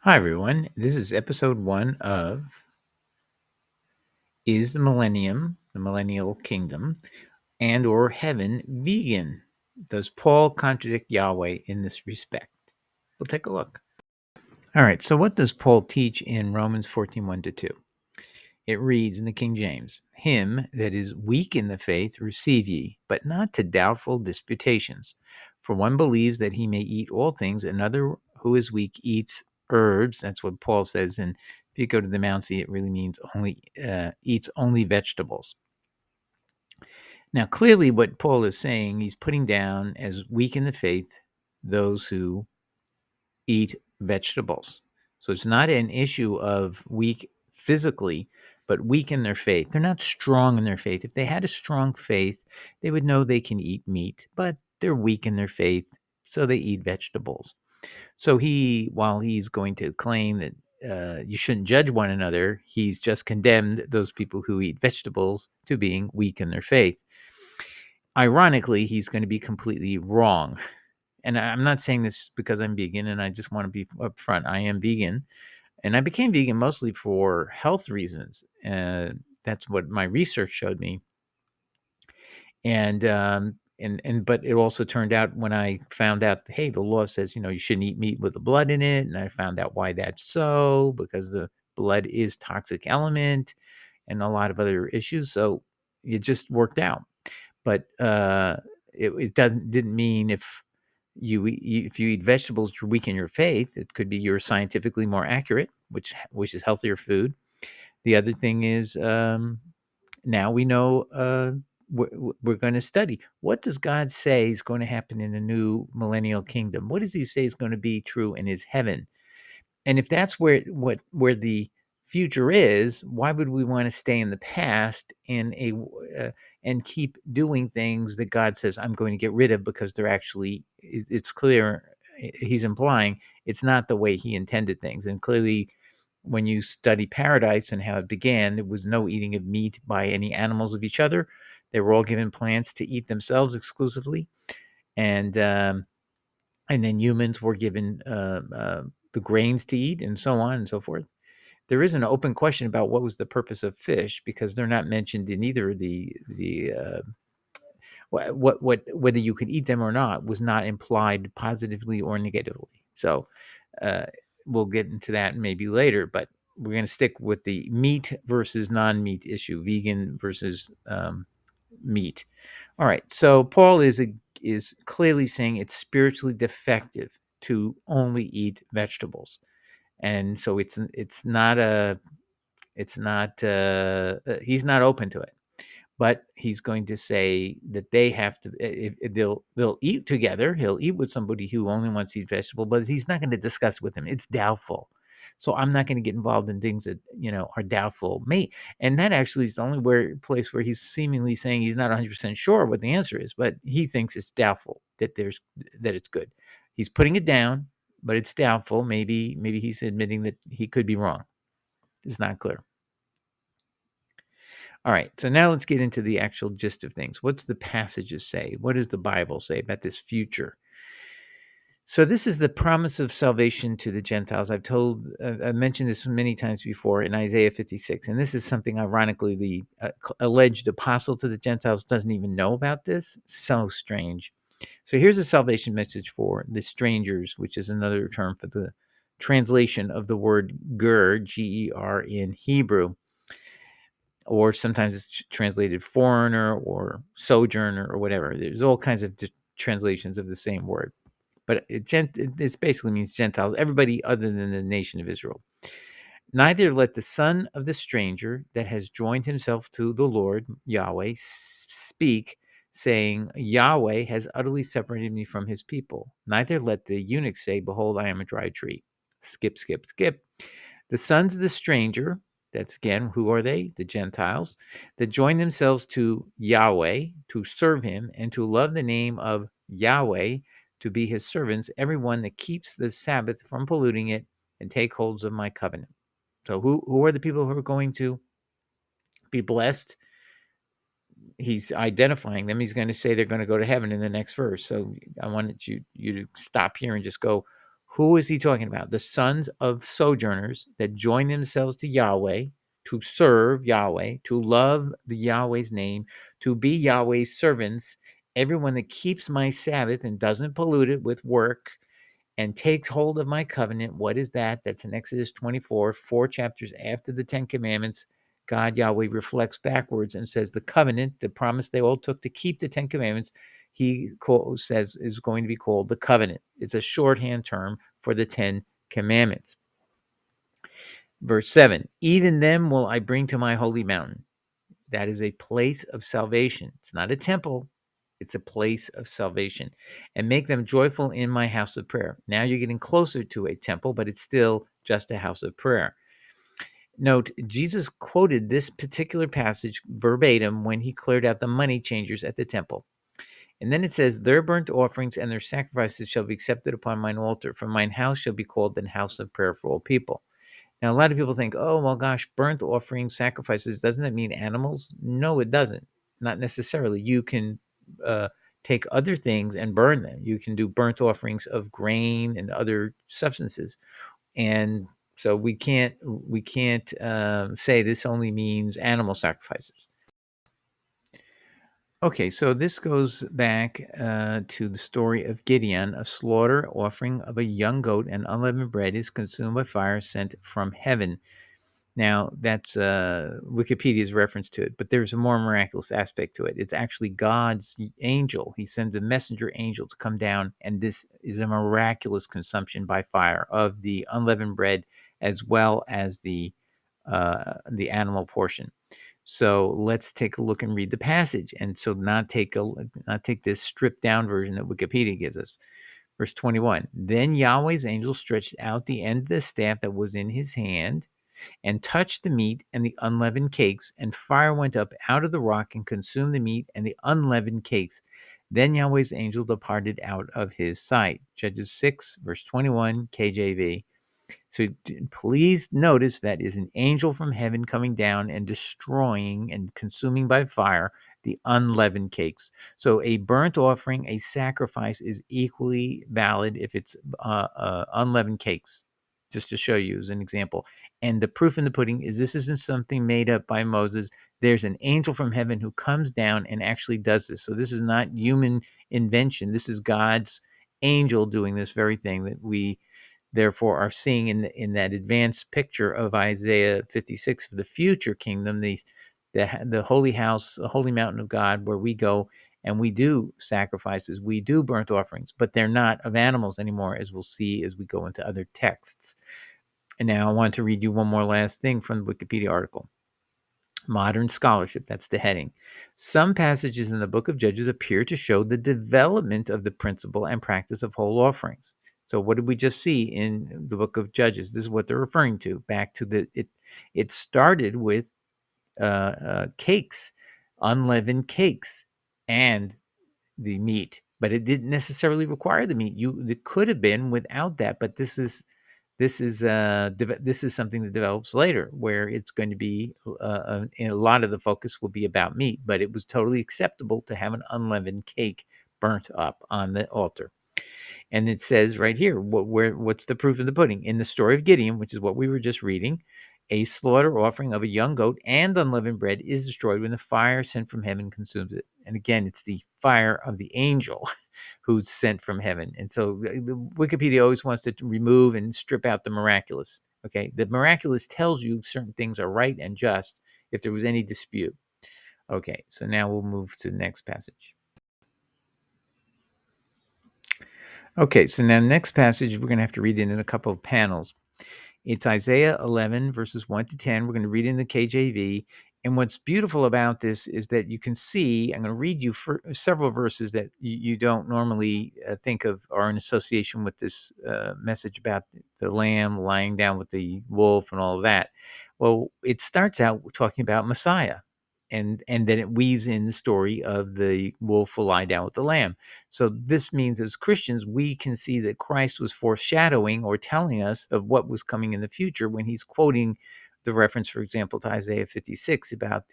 Hi, everyone. This is episode 1 of Is the Millennial Kingdom, and or Heaven vegan? Does Paul contradict Yahweh in this respect? We'll take a look. All right, so what does Paul teach in Romans 14:1-2? It reads in the King James, Him that is weak in the faith receive ye, but not to doubtful disputations. For one believes that he may eat all things, another who is weak eats herbs. That's what Paul says. And if you go to the Mount See, it really means eats only vegetables. Now, clearly what Paul is saying, he's putting down as weak in the faith those who eat vegetables. So it's not an issue of weak physically, but weak in their faith. They're not strong in their faith. If they had a strong faith, they would know they can eat meat, but they're weak in their faith, so they eat vegetables. So while he's going to claim that you shouldn't judge one another, he's just condemned those people who eat vegetables to being weak in their faith. Ironically, he's going to be completely wrong. And I'm not saying this because I'm vegan, and I just want to be upfront. I am vegan, and I became vegan mostly for health reasons. That's what my research showed me. But it also turned out when I found out, hey, the law says you shouldn't eat meat with the blood in it, and I found out why that's so, because the blood is toxic element, and a lot of other issues. So it just worked out. But it didn't mean if you eat vegetables, you're weak in your faith. It could be you're scientifically more accurate, which is healthier food. The other thing is now we know we're going to study what does God say is going to happen in the new millennial kingdom. What does He say is going to be true in His heaven? And if that's where the future is, why would we want to stay in the past and keep doing things that God says I'm going to get rid of because they're actually it's clear he's implying it's not the way he intended things. And clearly when you study paradise and how it began, there was no eating of meat by any animals of each other. They were all given plants to eat themselves exclusively. And um, and then humans were given the grains to eat, and so on and so forth. There is an open question about what was the purpose of fish, because they're not mentioned in either what whether you could eat them or not was not implied positively or negatively. So uh, we'll get into that maybe later, but we're going to stick with the meat versus non-meat issue, vegan versus meat. All right. So Paul is clearly saying it's spiritually defective to only eat vegetables, and so it's not he's not open to it. But he's going to say that they have to if they'll eat together. He'll eat with somebody who only wants to eat vegetable, but he's not going to discuss with him. It's doubtful. So I'm not going to get involved in things that are doubtful. And that actually is the only place where he's seemingly saying he's not 100% sure what the answer is, but he thinks it's doubtful that it's good. He's putting it down, but it's doubtful. Maybe he's admitting that he could be wrong. It's not clear. All right, so now let's get into the actual gist of things. What's the passages say? What does the Bible say about this future? So this is the promise of salvation to the Gentiles. I've mentioned this many times before in Isaiah 56, and this is something ironically the alleged apostle to the Gentiles doesn't even know about this. So strange. So here's a salvation message for the strangers, which is another term for the translation of the word ger, G-E-R in Hebrew, or sometimes it's translated foreigner or sojourner or whatever. There's all kinds of translations of the same word, but it basically means Gentiles, everybody other than the nation of Israel. Neither let the son of the stranger that has joined himself to the Lord Yahweh speak, saying, Yahweh has utterly separated me from his people. Neither let the eunuch say, behold, I am a dry tree. Skip, skip, skip. The sons of the stranger, that's again, who are they? The Gentiles, that join themselves to Yahweh to serve him and to love the name of Yahweh, to be his servants, everyone that keeps the Sabbath from polluting it and take holds of my covenant. So who are the people who are going to be blessed? He's identifying them. He's going to say they're going to go to heaven in the next verse. So I wanted you to stop here and just go, Who is he talking about? The sons of sojourners that join themselves to Yahweh, to serve Yahweh, to love the Yahweh's name, to be Yahweh's servants, everyone that keeps my Sabbath and doesn't pollute it with work and takes hold of my covenant. What is that? That's in Exodus 24, 4 chapters after the Ten Commandments. God, Yahweh, reflects backwards and says the covenant, the promise they all took to keep the Ten Commandments, says is going to be called the covenant. It's a shorthand term for the Ten Commandments. Verse 7, even them will I bring to my holy mountain. That is a place of salvation. It's not a temple. It's a place of salvation. And make them joyful in my house of prayer. Now you're getting closer to a temple, but it's still just a house of prayer. Note, Jesus quoted this particular passage verbatim when he cleared out the money changers at the temple. And then it says, their burnt offerings and their sacrifices shall be accepted upon mine altar, for mine house shall be called the house of prayer for all people. Now, a lot of people think, oh, well, gosh, burnt offerings, sacrifices, doesn't that mean animals? No, it doesn't. Not necessarily. You can take other things and burn them. You can do burnt offerings of grain and other substances. And so we can't say this only means animal sacrifices. Okay, so this goes back to the story of Gideon. A slaughter offering of a young goat and unleavened bread is consumed by fire sent from heaven. Now, that's Wikipedia's reference to it, but there's a more miraculous aspect to it. It's actually God's angel. He sends a messenger angel to come down, and this is a miraculous consumption by fire of the unleavened bread as well as the animal portion. So let's take a look and read the passage, and so not take this stripped down version that Wikipedia gives us. Verse 21. Then Yahweh's angel stretched out the end of the staff that was in his hand and touched the meat and the unleavened cakes, and fire went up out of the rock and consumed the meat and the unleavened cakes. Then Yahweh's angel departed out of his sight. Judges 6, verse 21, KJV. So please notice that is an angel from heaven coming down and destroying and consuming by fire the unleavened cakes. So a burnt offering, a sacrifice is equally valid if it's unleavened cakes, just to show you as an example. And the proof in the pudding is this isn't something made up by Moses. There's an angel from heaven who comes down and actually does this. So this is not human invention. This is God's angel doing this very thing that we therefore are seeing in that advanced picture of Isaiah 56 for the future kingdom, the holy house, the holy mountain of God, where we go and we do sacrifices, we do burnt offerings, but they're not of animals anymore, as we'll see as we go into other texts. And now I want to read you one more last thing from the Wikipedia article. Modern scholarship, that's the heading. Some passages in the book of Judges appear to show the development of the principle and practice of whole offerings. So what did we just see in the book of Judges? This is what they're referring to. Back to it started with cakes, unleavened cakes, and the meat, but it didn't necessarily require the meat. It could have been without that, but this is something that develops later, where it's going to be a lot of the focus will be about meat, but it was totally acceptable to have an unleavened cake burnt up on the altar. And it says right here, what's the proof of the pudding? In the story of Gideon, which is what we were just reading, a slaughter offering of a young goat and unleavened bread is destroyed when the fire sent from heaven consumes it. And again, it's the fire of the angel who's sent from heaven. And so the Wikipedia always wants to remove and strip out the miraculous. Okay, the miraculous tells you certain things are right and just if there was any dispute. Okay, so now we'll move to the next passage. Okay, so now next passage, we're going to have to read it in a couple of panels. It's Isaiah 11, verses 1 to 10. We're going to read it in the KJV. And what's beautiful about this is that you can see, I'm going to read you for several verses that you don't normally think of are in association with this message about the lamb lying down with the wolf and all of that. Well, it starts out talking about Messiah. And then it weaves in the story of the wolf will lie down with the lamb. So this means as Christians, we can see that Christ was foreshadowing or telling us of what was coming in the future when he's quoting the reference, for example, to Isaiah 56 about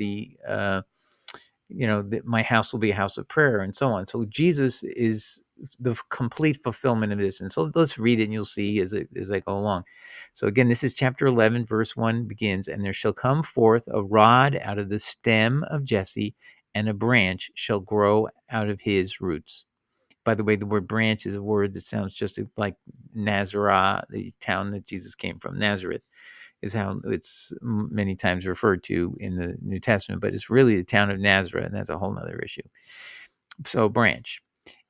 my house will be a house of prayer and so on. So Jesus is the complete fulfillment of this. And so let's read it and you'll see as I go along. So again, this is chapter 11, verse 1 begins, and there shall come forth a rod out of the stem of Jesse, and a branch shall grow out of his roots. By the way, the word branch is a word that sounds just like Nazareth, the town that Jesus came from. Nazareth is how it's many times referred to in the New Testament, but it's really the town of Nazareth, and that's a whole other issue. So branch.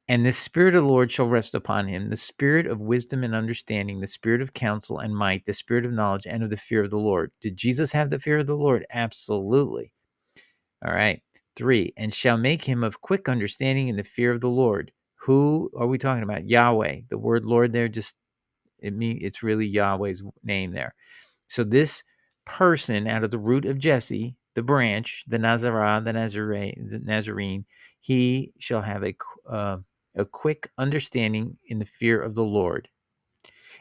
And the Spirit of the Lord shall rest upon him, the Spirit of wisdom and understanding, the Spirit of counsel and might, the Spirit of knowledge and of the fear of the Lord. Did Jesus have the fear of the Lord? Absolutely. All right. 3, and shall make him of quick understanding in the fear of the Lord. Who are we talking about? Yahweh. The word Lord there it's really Yahweh's name there. So this person out of the root of Jesse, the branch, the Nazarene, he shall have a quick understanding in the fear of the Lord.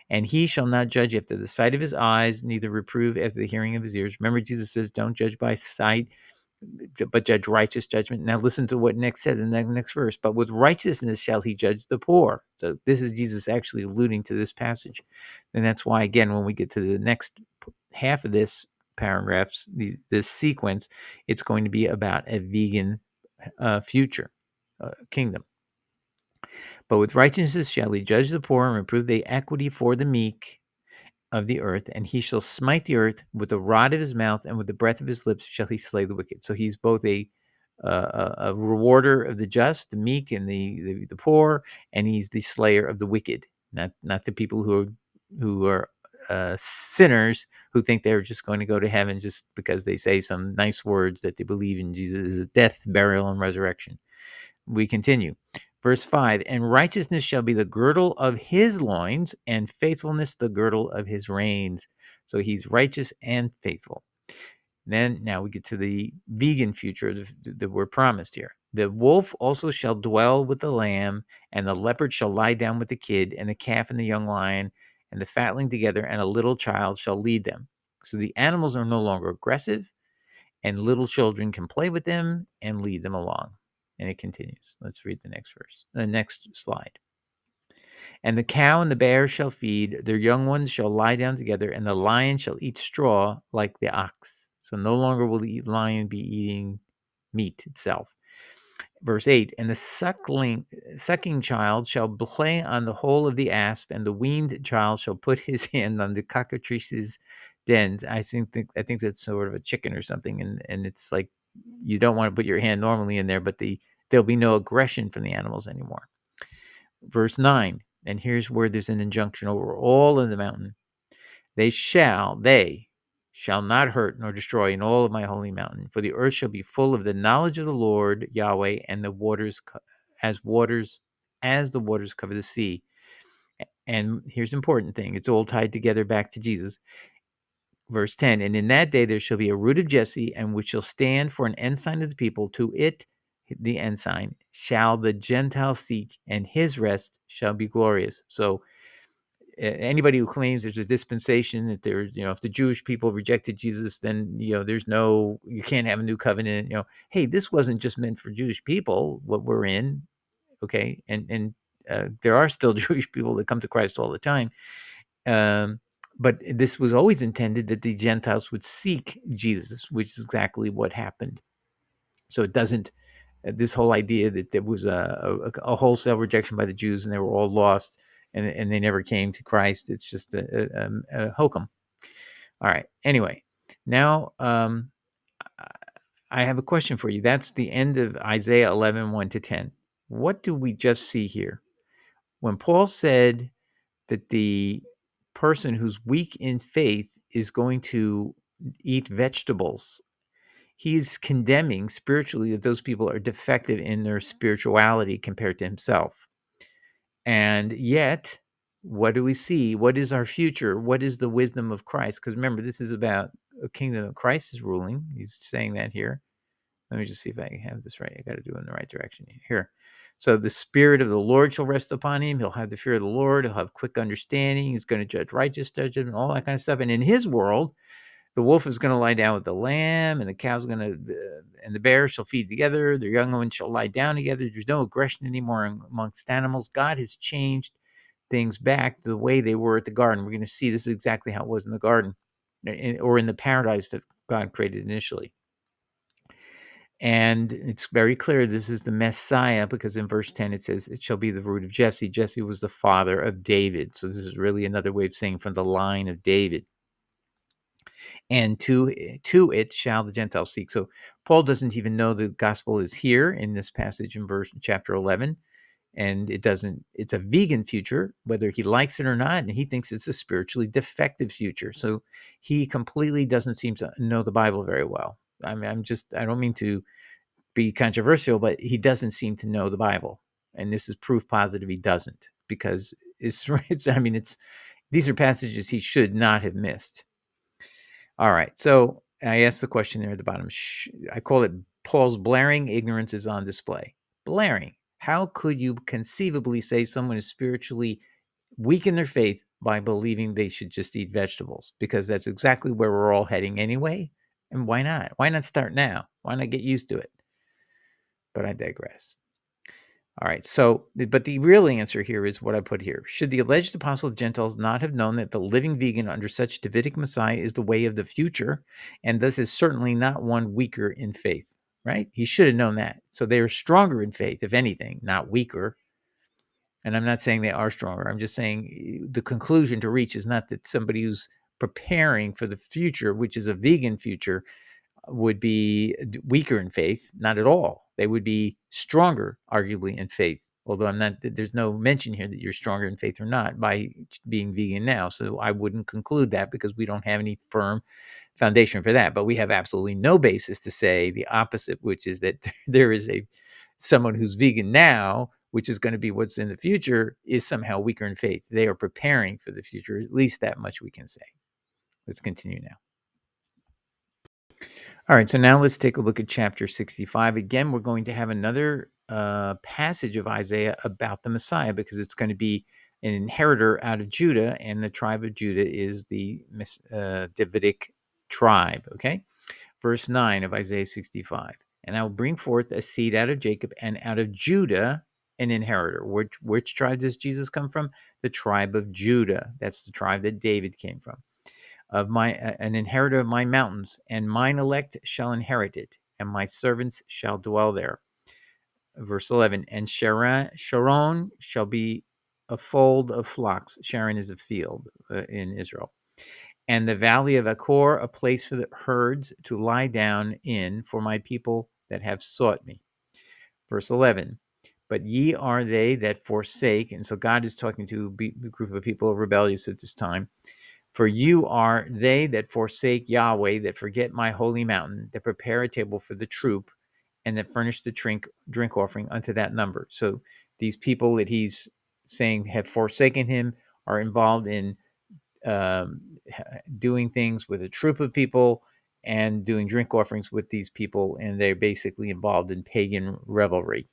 And he shall not judge after the sight of his eyes, neither reprove after the hearing of his ears. Remember, Jesus says, don't judge by sight, but judge righteous judgment. Now listen to what next says in the next verse. But with righteousness shall he judge the poor. So this is Jesus actually alluding to this passage. And that's why, again, when we get to the next half of this paragraphs, this sequence, it's going to be about a vegan future kingdom. But with righteousness shall he judge the poor and reprove the equity for the meek of the earth, and he shall smite the earth with the rod of his mouth, and with the breath of his lips shall he slay the wicked. So he's both a rewarder of the just, the meek, and the poor, and he's the slayer of the wicked, not the people who are sinners who think they're just going to go to heaven just because they say some nice words that they believe in Jesus' death, burial, and resurrection. We continue. Verse 5, and righteousness shall be the girdle of his loins, and faithfulness the girdle of his reins. So he's righteous and faithful. Then now we get to the vegan future that we're promised here. The wolf also shall dwell with the lamb, and the leopard shall lie down with the kid, and the calf and the young lion, and the fatling together, and a little child shall lead them. So the animals are no longer aggressive, and little children can play with them and lead them along. And it continues. Let's read the next slide. And the cow and the bear shall feed, their young ones shall lie down together, and the lion shall eat straw like the ox. So no longer will the lion be eating meat itself. Verse 8, and the sucking child shall play on the hole of the asp, and the weaned child shall put his hand on the cockatrice's dens. I think that's sort of a chicken or something, and it's like you don't want to put your hand normally in there, but there'll be no aggression from the animals anymore. Verse 9, and here's where there's an injunction over all of the mountain. They shall not hurt nor destroy in all of my holy mountain, for the earth shall be full of the knowledge of the Lord Yahweh, and the waters as the waters cover the sea. And here's the important thing. It's all tied together back to Jesus. Verse 10, and in that day there shall be a root of Jesse, and which shall stand for an ensign of the people. To it, the ensign, shall the Gentiles seek, and his rest shall be glorious. So anybody who claims there's a dispensation that there's, if the Jewish people rejected Jesus, then, you can't have a new covenant, hey, this wasn't just meant for Jewish people, what we're in. Okay. And there are still Jewish people that come to Christ all the time. But this was always intended that the Gentiles would seek Jesus, which is exactly what happened. So it doesn't, this whole idea that there was a wholesale rejection by the Jews and they were all lost and they never came to Christ. It's just a hokum. All right. Anyway, now I have a question for you. That's the end of Isaiah 11, 1-10. What do we just see here? When Paul said that the person who's weak in faith is going to eat vegetables, he's condemning spiritually that those people are defective in their spirituality compared to himself. And yet, what do we see? What is our future? What is the wisdom of Christ? Because remember, this is about a kingdom that Christ is ruling. He's saying that here. Let me just see if I can have this right. I got to do it in the right direction here. So the Spirit of the Lord shall rest upon him. He'll have the fear of the Lord. He'll have quick understanding. He's going to judge righteous judgment, all that kind of stuff. And in his world, The wolf is going to lie down with the lamb, and the cow's going to, and the bear shall feed together. The young ones shall lie down together. There's no aggression anymore amongst animals. God has changed things back to the way they were at the garden. We're going to see this is exactly how it was in the garden, or in the paradise that God created initially. And it's very clear this is the Messiah, because in verse 10 it says, it shall be the root of Jesse. Jesse was the father of David. So this is really another way of saying from the line of David. And to it shall the Gentiles seek. So Paul doesn't even know the gospel is here in this passage in chapter 11. And it's a vegan future, whether he likes it or not. And he thinks it's a spiritually defective future. So he completely doesn't seem to know the Bible very well. I mean, I don't mean to be controversial, but he doesn't seem to know the Bible. And this is proof positive he doesn't, because these are passages he should not have missed. All right. So I asked the question there at the bottom. I call it Paul's blaring ignorance is on display. Blaring. How could you conceivably say someone is spiritually weak in their faith by believing they should just eat vegetables? Because that's exactly where we're all heading anyway. And why not? Why not start now? Why not get used to it? But I digress. All right. So, but the real answer here is what I put here. Should the alleged apostle of Gentiles not have known that the living vegan under such Davidic Messiah is the way of the future, and this is certainly not one weaker in faith, right? He should have known that. So they are stronger in faith, if anything, not weaker. And I'm not saying they are stronger. I'm just saying the conclusion to reach is not that somebody who's preparing for the future, which is a vegan future, would be weaker in faith. Not at all. They would be stronger, arguably, in faith. Although there's no mention here that you're stronger in faith or not by being vegan now. So I wouldn't conclude that, because we don't have any firm foundation for that. But we have absolutely no basis to say the opposite, which is that there is someone who's vegan now, which is going to be what's in the future, is somehow weaker in faith. They are preparing for the future. At least that much we can say. Let's continue now. All right, so now let's take a look at chapter 65. Again, we're going to have another passage of Isaiah about the Messiah, because it's going to be an inheritor out of Judah, and the tribe of Judah is the Davidic tribe, okay? Verse 9 of Isaiah 65. And I will bring forth a seed out of Jacob, and out of Judah an inheritor. Which tribe does Jesus come from? The tribe of Judah. That's the tribe that David came from. An inheritor of my mountains, and mine elect shall inherit it, and my servants shall dwell there. Verse 11, and Sharon shall be a fold of flocks. Sharon is a field in Israel. And the valley of Achor, a place for the herds to lie down in, for my people that have sought me. Verse 11, but ye are they that forsake, and so God is talking to a group of people rebellious at this time. For you are they that forsake Yahweh, that forget my holy mountain, that prepare a table for the troop, and that furnish the drink offering unto that number. So these people that he's saying have forsaken him are involved in doing things with a troop of people and doing drink offerings with these people, and they're basically involved in pagan revelry.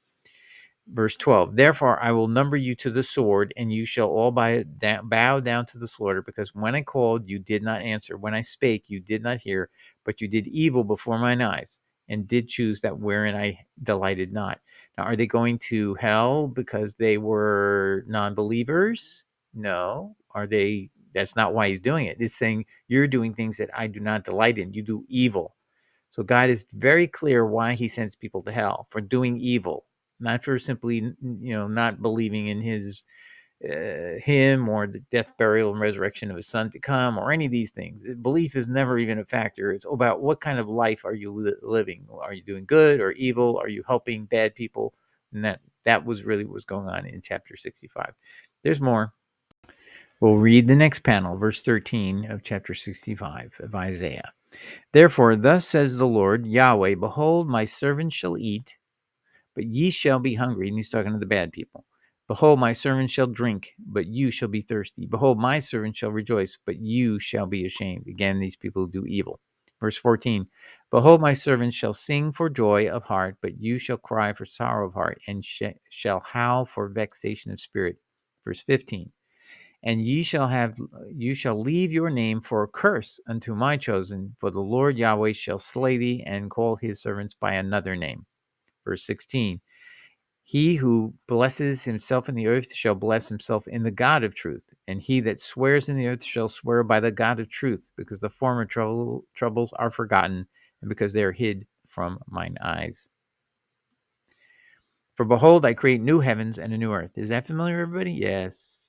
Verse 12, therefore I will number you to the sword, and you shall all bow down to the slaughter, because when I called, you did not answer. When I spake, you did not hear, but you did evil before mine eyes, and did choose that wherein I delighted not. Now, are they going to hell because they were non-believers? No. Are they? That's not why he's doing it. It's saying you're doing things that I do not delight in. You do evil. So God is very clear why he sends people to hell, for doing evil, not for simply, not believing in him or the death, burial, and resurrection of his son to come, or any of these things. Belief is never even a factor. It's about what kind of life are you living? Are you doing good or evil? Are you helping bad people? And that was really what was going on in chapter 65. There's more. We'll read the next panel, verse 13 of chapter 65 of Isaiah. Therefore, thus says the Lord Yahweh, behold, my servant shall eat, but ye shall be hungry. And he's talking to the bad people. Behold, my servant shall drink, but you shall be thirsty. Behold, my servant shall rejoice, but you shall be ashamed. Again, these people do evil. Verse 14, behold, my servant shall sing for joy of heart, but you shall cry for sorrow of heart, and shall howl for vexation of spirit. Verse 15, And you shall leave your name for a curse unto my chosen, for the Lord Yahweh shall slay thee and call his servants by another name. Verse 16. He who blesses himself in the earth shall bless himself in the God of truth, and he that swears in the earth shall swear by the God of truth, because the former troubles are forgotten, and because they are hid from mine eyes. For behold, I create new heavens and a new earth. Is that familiar, everybody? Yes.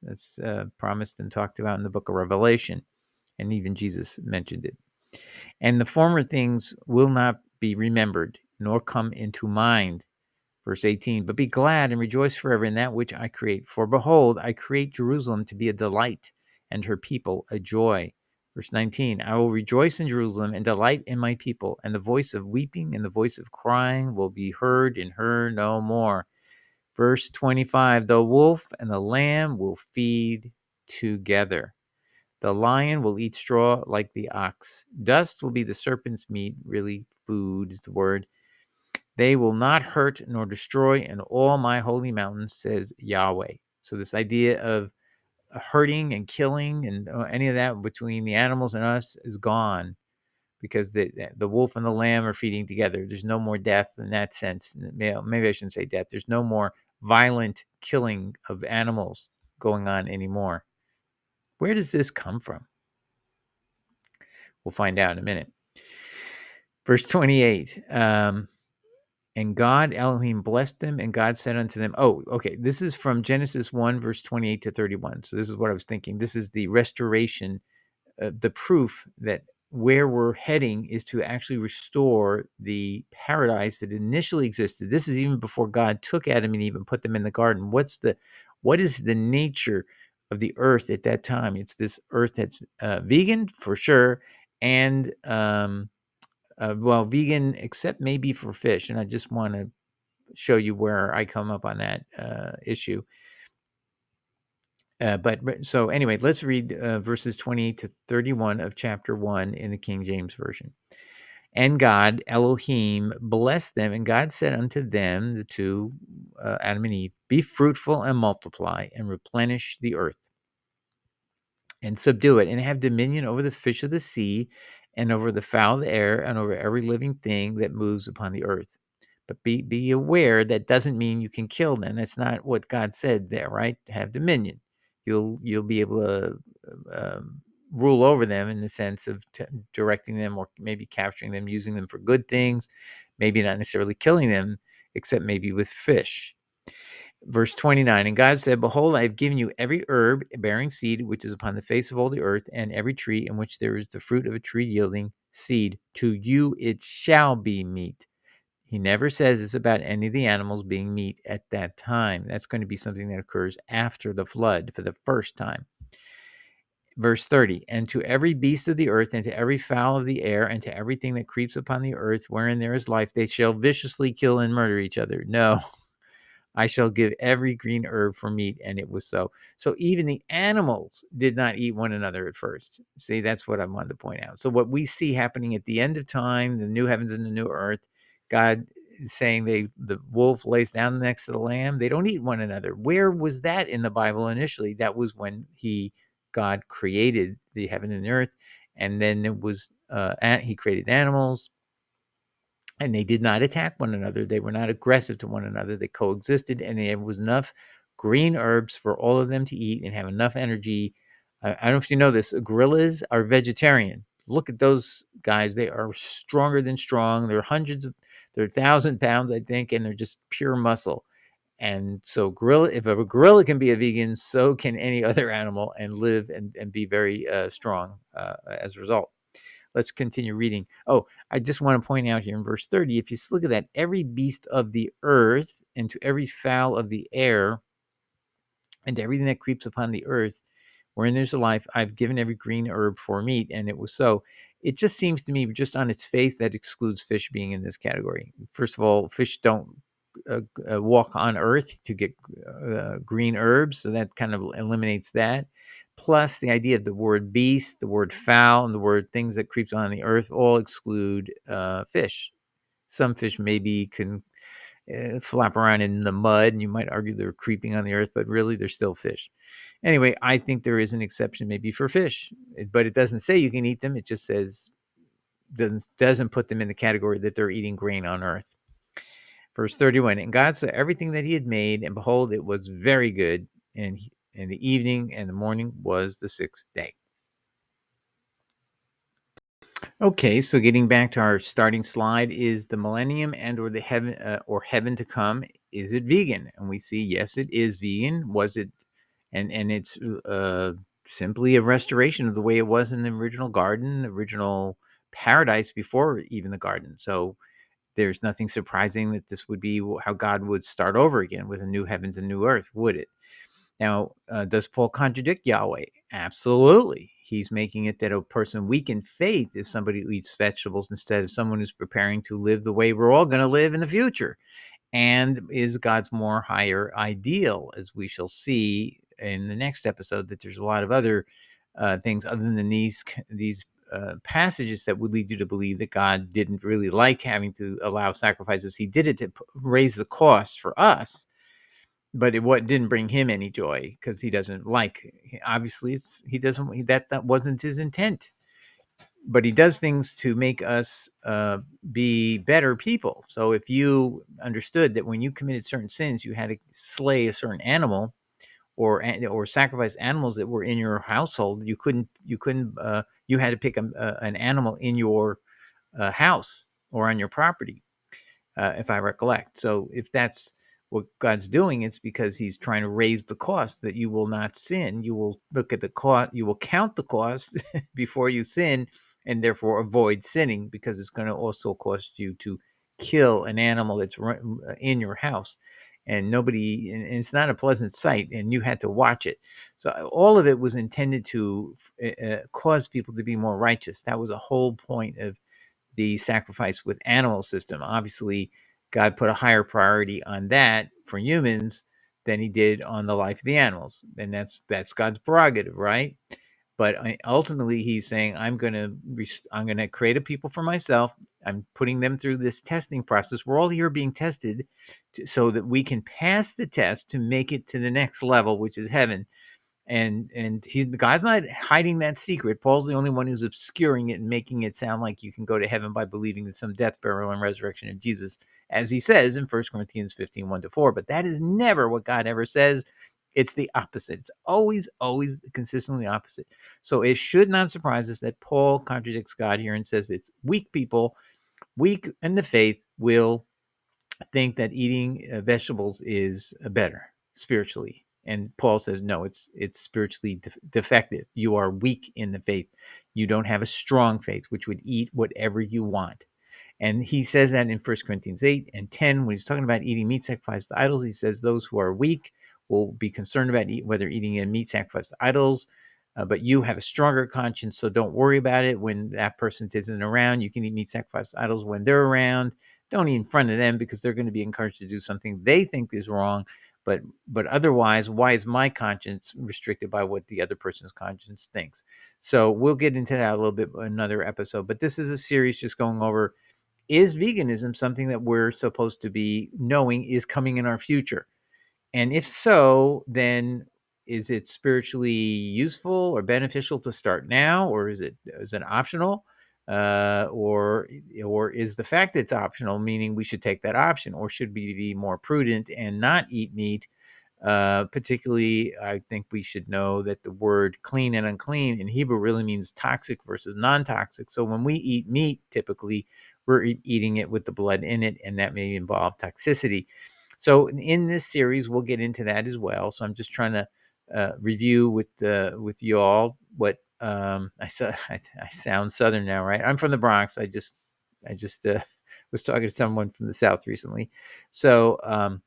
That's promised and talked about in the book of Revelation, and even Jesus mentioned it. And the former things will not be remembered, nor come into mind. Verse 18, but be glad and rejoice forever in that which I create. For behold, I create Jerusalem to be a delight, and her people a joy. Verse 19, I will rejoice in Jerusalem and delight in my people, and the voice of weeping and the voice of crying will be heard in her no more. Verse 25, the wolf and the lamb will feed together. The lion will eat straw like the ox. Dust will be the serpent's meat. Really, food is the word. They will not hurt nor destroy in all my holy mountains, says Yahweh. So this idea of hurting and killing and any of that between the animals and us is gone, because the wolf and the lamb are feeding together. There's no more death in that sense. Maybe I shouldn't say death. There's no more violent killing of animals going on anymore. Where does this come from? We'll find out in a minute. Verse 28. And God Elohim blessed them, and God said unto them, oh, okay, this is from Genesis 1, verse 28 to 31. So this is what I was thinking. This is the restoration, the proof that where we're heading is to actually restore the paradise that initially existed. This is even before God took Adam and Eve and put them in the garden. What is the nature of the earth at that time? It's this earth that's vegan for sure, and vegan except maybe for fish. And I just want to show you where I come up on that issue. So anyway, let's read verses 28 to 31 of chapter 1 in the King James Version. And God, Elohim, blessed them, and God said unto them, the two, Adam and Eve, be fruitful and multiply, and replenish the earth, and subdue it, and have dominion over the fish of the sea, and over the fowl of the air, and over every living thing that moves upon the earth. But be aware that doesn't mean you can kill them. That's not what God said there, right? Have dominion. You'll be able to rule over them in the sense of directing them, or maybe capturing them, using them for good things, maybe not necessarily killing them, except maybe with fish. Verse 29, and God said, behold, I have given you every herb bearing seed, which is upon the face of all the earth, and every tree in which there is the fruit of a tree yielding seed. To you it shall be meat. He never says it's about any of the animals being meat at that time. That's going to be something that occurs after the flood for the first time. Verse 30, and to every beast of the earth, and to every fowl of the air, and to everything that creeps upon the earth, wherein there is life, they shall viciously kill and murder each other. No, I shall give every green herb for meat, and it was so. So even the animals did not eat one another at first. See, that's what I wanted to point out. So what we see happening at the end of time, the new heavens and the new earth, God is saying the wolf lays down next to the lamb. They don't eat one another. Where was that in the Bible initially? That was when God created the heaven and the earth, and then it was he created animals. And they did not attack one another. They were not aggressive to one another. They coexisted, and there was enough green herbs for all of them to eat and have enough energy. I don't know if you know this. Gorillas are vegetarian. Look at those guys. They are stronger than strong. They're 1,000 pounds, I think, and they're just pure muscle. And so if a gorilla can be a vegan, so can any other animal, and live and be very strong as a result. Let's continue reading. Oh, I just want to point out here in verse 30, if you look at that, every beast of the earth, and to every fowl of the air, and to everything that creeps upon the earth, wherein there's a life, I've given every green herb for meat. And it was so. It just seems to me, just on its face, that excludes fish being in this category. First of all, fish don't walk on earth to get green herbs, so that kind of eliminates that. Plus, the idea of the word beast, the word fowl, and the word things that creeps on the earth all exclude fish. Some fish maybe can flap around in the mud, and you might argue they're creeping on the earth, but really they're still fish. Anyway, I think there is an exception maybe for fish, but it doesn't say you can eat them. It just says doesn't put them in the category that they're eating grain on earth. Verse 31, and God saw everything that he had made, and behold, it was very good. And the evening and the morning was the sixth day. Okay, so getting back to our starting slide, is the millennium and or the heaven to come, is it vegan? And we see, yes, it is vegan. Was it? And it's simply a restoration of the way it was in the original garden, original paradise before even the garden. So there's nothing surprising that this would be how God would start over again with a new heavens and new earth, would it? Now, does Paul contradict Yahweh? Absolutely. He's making it that a person weak in faith is somebody who eats vegetables instead of someone who's preparing to live the way we're all going to live in the future, and is God's more higher ideal, as we shall see in the next episode, that there's a lot of other things other than these passages that would lead you to believe that God didn't really like having to allow sacrifices. He did it to raise the cost for us, but it didn't bring him any joy because he doesn't like. Obviously, he doesn't. That wasn't his intent. But he does things to make us be better people. So if you understood that when you committed certain sins, you had to slay a certain animal or sacrifice animals that were in your household, you had to pick an animal in your house or on your property, if I recollect. So if that's what God's doing, it's because he's trying to raise the cost that you will not sin. You will look at the cost, you will count the cost before you sin, and therefore avoid sinning, because it's going to also cost you to kill an animal that's in your house. And it's not a pleasant sight, and you had to watch it. So all of it was intended to cause people to be more righteous. That was a whole point of the sacrifice with animal system. Obviously, God put a higher priority on that for humans than he did on the life of the animals. And that's God's prerogative, right? But ultimately he's saying, I'm going to create a people for myself. I'm putting them through this testing process. We're all here being tested so that we can pass the test to make it to the next level, which is heaven. And the guy's not hiding that secret. Paul's the only one who's obscuring it and making it sound like you can go to heaven by believing in some death, burial, and resurrection of Jesus, as he says in 1 Corinthians 15, 1-4. But that is never what God ever says. It's the opposite. It's always consistently opposite. So it should not surprise us that Paul contradicts God here and says it's weak people, weak in the faith, will think that eating vegetables is better spiritually. And Paul says, no, it's spiritually defective. You are weak in the faith. You don't have a strong faith, which would eat whatever you want. And he says that in 1 Corinthians 8 and 10, when he's talking about eating meat sacrificed to idols, he says those who are weak will be concerned about whether eating a meat sacrificed to idols, but you have a stronger conscience, so don't worry about it. When that person isn't around, you can eat meat sacrificed to idols when they're around. Don't eat in front of them, because they're going to be encouraged to do something they think is wrong. But otherwise, why is my conscience restricted by what the other person's conscience thinks? So we'll get into that a little bit in another episode. But this is a series just going over, is veganism something that we're supposed to be knowing is coming in our future? And if so, then is it spiritually useful or beneficial to start now, or is it optional? Or is the fact that it's optional meaning we should take that option, or should we be more prudent and not eat meat? Particularly, I think we should know that the word clean and unclean in Hebrew really means toxic versus non-toxic. So when we eat meat, typically we're eating it with the blood in it, and that may involve toxicity. So in this series, we'll get into that as well. So I'm just trying to review with you all what I sound Southern now, right? I'm from the Bronx. I just was talking to someone from the South recently. So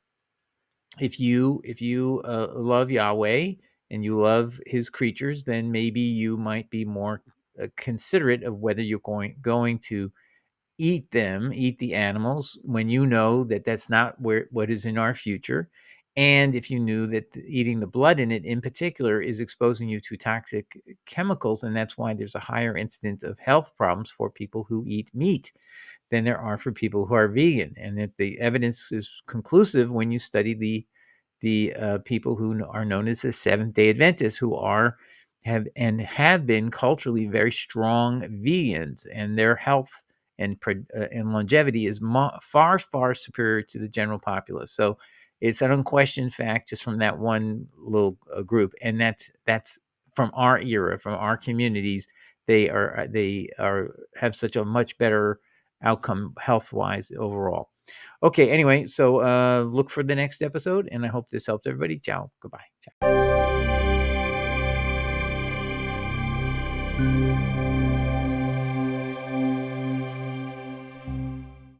if you love Yahweh and you love his creatures, then maybe you might be more considerate of whether you're going to eat the animals, when you know that that's not what is in our future. And if you knew that eating the blood in it in particular is exposing you to toxic chemicals, and that's why there's a higher incidence of health problems for people who eat meat. than there are for people who are vegan, and that the evidence is conclusive when you study the people who are known as the Seventh-day Adventists, who have been culturally very strong vegans, and their health and longevity is far superior to the general populace. So it's an unquestioned fact just from that one little group, and that's from our era, from our communities. They are have such a much better outcome health wise overall. Okay, anyway, so look for the next episode, and I hope this helped everybody. Ciao. Goodbye. Ciao.